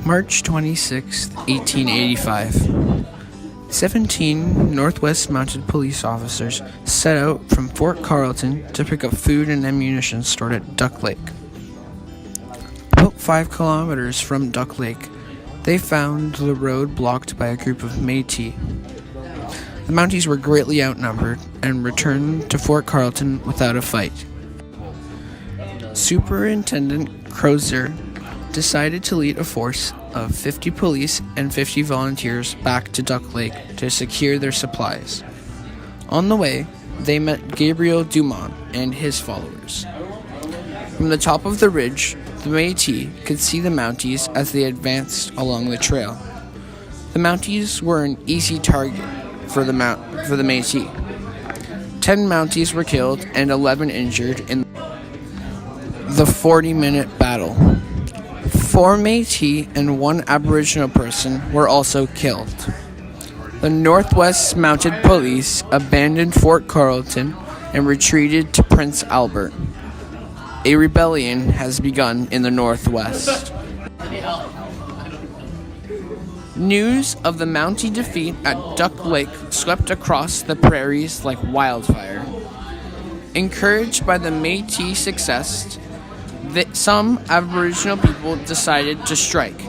March 26, 1885. 17 Northwest Mounted Police officers set out from Fort Carlton to pick up food and ammunition stored at Duck Lake. About 5 kilometers from Duck Lake, they found the road blocked by a group of Métis. The Mounties were greatly outnumbered and returned to Fort Carlton without a fight. Superintendent Crozier decided to lead a force of 50 police and 50 volunteers back to Duck Lake to secure their supplies. On the way, they met Gabriel Dumont and his followers. From the top of the ridge, the Métis could see the Mounties as they advanced along the trail. The Mounties were an easy target for the Métis. 10 Mounties were killed and 11 injured in the 40-minute battle. 4 Métis and 1 Aboriginal person were also killed. The Northwest Mounted Police abandoned Fort Carlton and retreated to Prince Albert. A rebellion has begun in the Northwest. News of the Mountie defeat at Duck Lake swept across the prairies like wildfire. Encouraged by the Métis' success, some Aboriginal people decided to strike.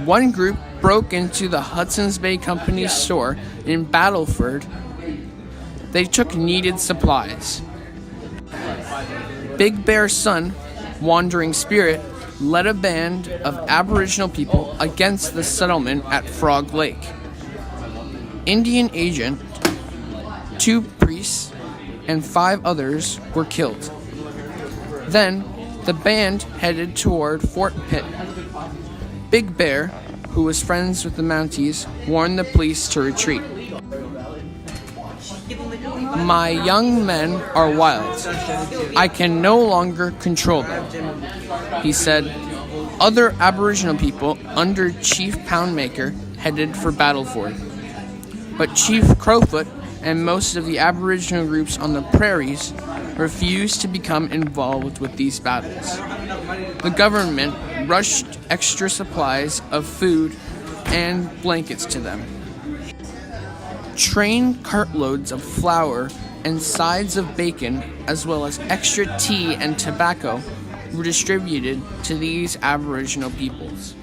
One group broke into the Hudson's Bay Company's store in Battleford. They took needed supplies. Big Bear's son, Wandering Spirit, led a band of Aboriginal people against the settlement at Frog Lake. Indian Agent, 2 priests, and 5 others were killed. Then, the band headed toward Fort Pitt. Big Bear, who was friends with the Mounties, warned the police to retreat. "My young men are wild. I can no longer control them," he said. Other Aboriginal people under Chief Poundmaker headed for Battleford. But Chief Crowfoot and most of the Aboriginal groups on the prairies refused to become involved with these battles. The government rushed extra supplies of food and blankets to them. Train cartloads of flour and sides of bacon, as well as extra tea and tobacco, were distributed to these Aboriginal peoples.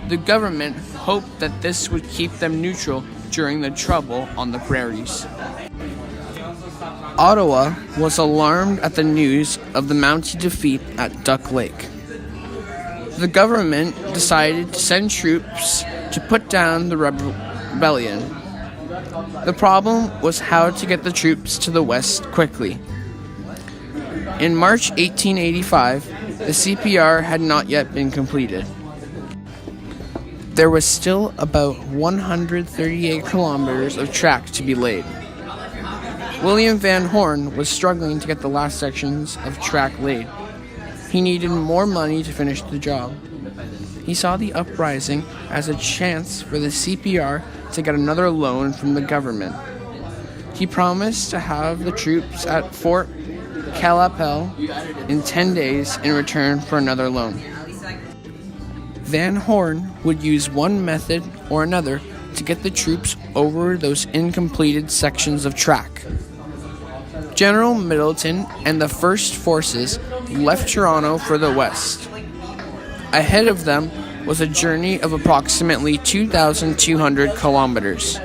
The government hoped that this would keep them neutral during the trouble on the prairies. Ottawa was alarmed at the news of the Mountie defeat at Duck Lake. The government decided to send troops to put down the rebellion. The problem was how to get the troops to the west quickly. In March 1885, the CPR had not yet been completed. There was still about 138 kilometers of track to be laid. William Van Horn was struggling to get the last sections of track laid. He needed more money to finish the job. He saw the uprising as a chance for the CPR to get another loan from the government. He promised to have the troops at Fort Qu'Appelle in 10 days in return for another loan. Van Horn would use one method or another to get the troops over those incompleted sections of track. General Middleton and the First Forces left Toronto for the west. Ahead of them was a journey of approximately 2,200 kilometers.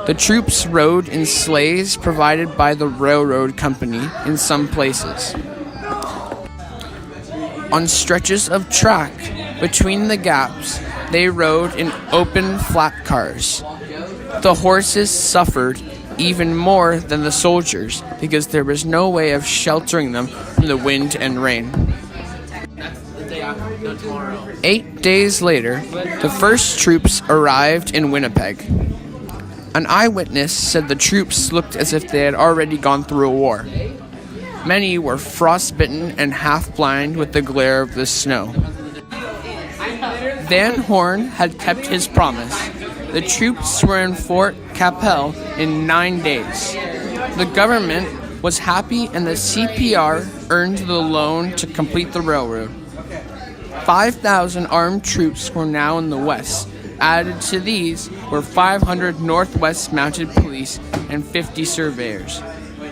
The troops rode in sleighs provided by the railroad company in some places. On stretches of track between the gaps, they rode in open flat cars. The horses suffered even more than the soldiers because there was no way of sheltering them from the wind and rain. 8 days later, the first troops arrived in Winnipeg. An eyewitness said the troops looked as if they had already gone through a war. Many were frostbitten and half-blind with the glare of the snow. Van Horn had kept his promise. The troops were in Fort Qu'Appelle in 9 days. The government was happy and the CPR earned the loan to complete the railroad. 5,000 armed troops were now in the west. Added to these were 500 Northwest Mounted Police and 50 surveyors.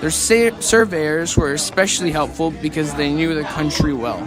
Their surveyors were especially helpful because they knew the country well.